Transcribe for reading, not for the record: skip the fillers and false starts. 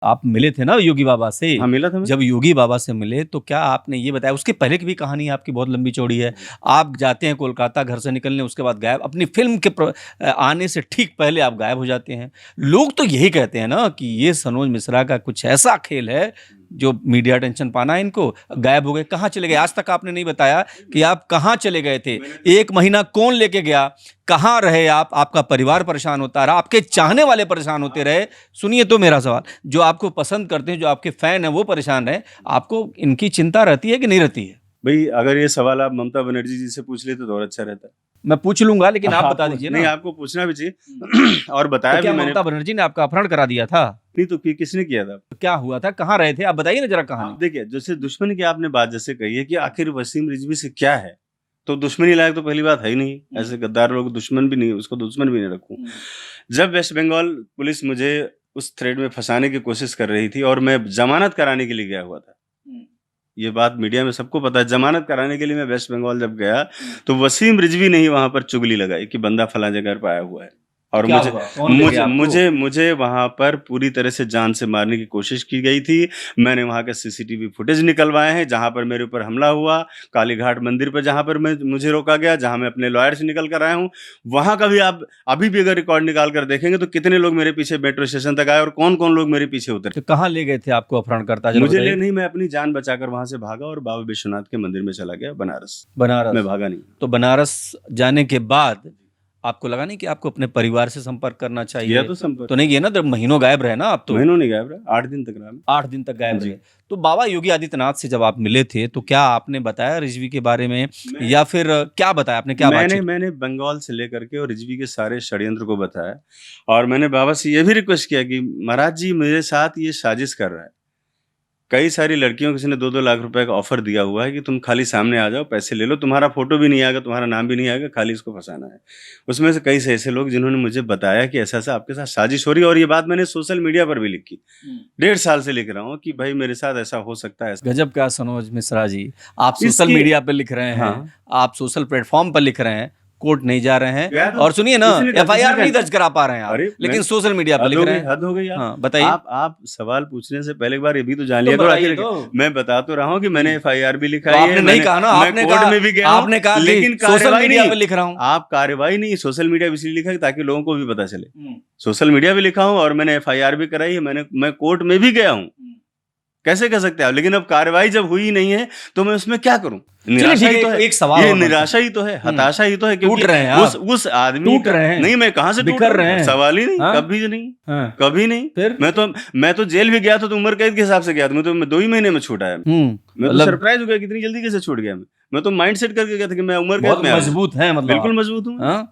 आप मिले थे ना योगी बाबा से? हाँ, मिला था मैं। जब योगी बाबा से मिले तो क्या आपने ये बताया? उसके पहले की भी कहानी आपकी बहुत लंबी चौड़ी है। आप जाते हैं कोलकाता घर से निकलने, उसके बाद गायब, अपनी फिल्म के आने से ठीक पहले आप गायब हो जाते हैं। लोग तो यही कहते हैं ना कि ये सनोज मिश्रा का कुछ ऐसा खेल है जो मीडिया अटेंशन पाना है इनको, गायब हो गए। कहाँ चले गए? आज तक आपने नहीं बताया कि आप कहाँ चले गए थे। 1 महीना कौन लेके गया? कहाँ रहे आप? आपका परिवार परेशान होता रहा, आपके चाहने वाले परेशान होते रहे। सुनिए तो मेरा सवाल, जो आपको पसंद करते हैं, जो आपके फैन हैं वो परेशान रहे, आपको इनकी चिंता रहती है कि नहीं रहती है? भाई अगर ये सवाल आप ममता बनर्जी जी से पूछ लेते तो और अच्छा रहता। मैं पूछ लूंगा, लेकिन आप बता दीजिए नहीं, ना। आपको पूछना भी चाहिए और बताया तो क्या भी मैंने। ममता बनर्जी ने आपका अपहरण करा दिया था? नहीं तो किसने किया था? तो क्या हुआ था? कहाँ रहे थे? आप बताइए ना जरा कहानी। देखिए, जैसे दुश्मनी की आपने बात जैसे कही है कि आखिर वसीम रिजवी से क्या है, तो दुश्मनी लायक तो पहली बात है ही नहीं। ऐसे गद्दार लोग दुश्मन भी नहीं, उसको दुश्मन भी नहीं रखूं। जब वेस्ट बंगाल पुलिस मुझे उस थ्रेड में फंसाने की कोशिश कर रही थी और मैं जमानत कराने के लिए गया हुआ था, ये बात मीडिया में सबको पता है। जमानत कराने के लिए मैं वेस्ट बंगाल जब गया तो वसीम रिजवी ने ही वहां पर चुगली लगाई कि बंदा फला जगह पर आया हुआ है, और क्या मुझे हुआ? कौन ले गया आपको? मुझे वहां पर पूरी तरह से जान से मारने की कोशिश की गई थी। मैंने वहां के सीसीटीवी फुटेज निकलवाए हैं जहां पर मेरे ऊपर हमला हुआ, कालीघाट मंदिर पर जहां पर मुझे रोका गया, जहां मैं अपने लॉयर से निकल कर आया हूं, वहां का भी आप अभी भी अगर रिकॉर्ड निकाल कर देखेंगे तो कितने लोग मेरे पीछे मेट्रो स्टेशन तक आए और कौन कौन लोग मेरे पीछे उतरे। तो कहाँ ले गए थे आपको अपहरणकर्ता? मुझे ले नहीं, मैं अपनी जान बचाकर वहां से भागा और बाबा विश्वनाथ के मंदिर में चला गया बनारस। बनारस? मैं भागा नहीं। तो बनारस जाने के बाद आपको लगा नहीं कि आपको अपने परिवार से संपर्क करना चाहिए? किया तो संपर्क। तो नहीं किया ना? तो महीनों गायब रहे ना आप तो। महीनों नहीं गायब रहा, 8 दिन तक रहा मैं। 8 दिन तक गायब जी। रहे। तो बाबा योगी आदित्यनाथ से जब आप मिले थे तो क्या आपने बताया रिजवी के बारे में, या फिर क्या बताया आपने? क्या मैंने बंगाल से लेकर के और रिजवी के सारे षड्यंत्र को बताया, और मैंने बाबा से ये भी रिक्वेस्ट किया कि महाराज जी मेरे साथ ये साजिश कर रहा है। कई सारी लड़कियों किसी ने 2-2 लाख रुपए का ऑफर दिया हुआ है कि तुम खाली सामने आ जाओ, पैसे ले लो, तुम्हारा फोटो भी नहीं आएगा, तुम्हारा नाम भी नहीं आएगा, खाली इसको फंसाना है। उसमें से कई से ऐसे लोग जिन्होंने मुझे बताया कि ऐसा ऐसा आपके साथ साजिश हो रही है, और ये बात मैंने सोशल मीडिया पर भी लिखी। 1.5 साल से लिख रहा हूँ कि भाई मेरे साथ ऐसा हो सकता है। गजब का सनोज मिश्रा जी, आप सोशल मीडिया पर लिख रहे हैं। हाँ। आप सोशल प्लेटफॉर्म पर लिख रहे हैं, कोर्ट नहीं जा रहे हैं, तो और सुनिए ना, FIR नहीं दर्ज करा पा रहे हैं आप, लेकिन सोशल मीडिया पर लिख रहे हैं। हद हो गई। हाँ, बताइए। आप सवाल पूछने से पहले एक बार ये भी तो जान लिया करो। आखिर मैं बता तो रहा हूँ कि मैंने FIR भी लिखा है। आपने नहीं कहा ना, आपने कोर्ट में भी गया हूं, आपने कहा लेकिन सोशल मीडिया पर लिख रहा हूँ। आप कार्रवाई नहीं, सोशल मीडिया इसलिए लिखा है ताकि लोगों को भी पता चले। सोशल मीडिया भी लिखा हूँ और मैंने FIR भी कराई है, मैं कोर्ट में भी गया हूँ। कैसे कह सकते हैं आप? लेकिन अब कार्रवाई जब हुई नहीं है तो मैं उसमें क्या करूं? निराशा ही तो है। एक सवाल, ये निराशा ही तो है, हताशा ही तो है, क्योंकि टूट रहे हैं उस आदमी टूट रहे हैं। नहीं, मैं कहां से बिखर रहे हैं? सवाल ही नहीं। हाँ? कभी नहीं। हाँ? कभी नहीं। फिर मैं तो जेल भी गया था तो उम्र कैद के हिसाब से गया था। मैं 2 ही महीने में छूटा है। मैं तो सरप्राइज हो गया कितनी जल्दी कैसे छूट गया। मैं तो माइंड सेट करके गया था कि मैं उम्र कैद में। मजबूत है, मतलब बिल्कुल मजबूत हूँ।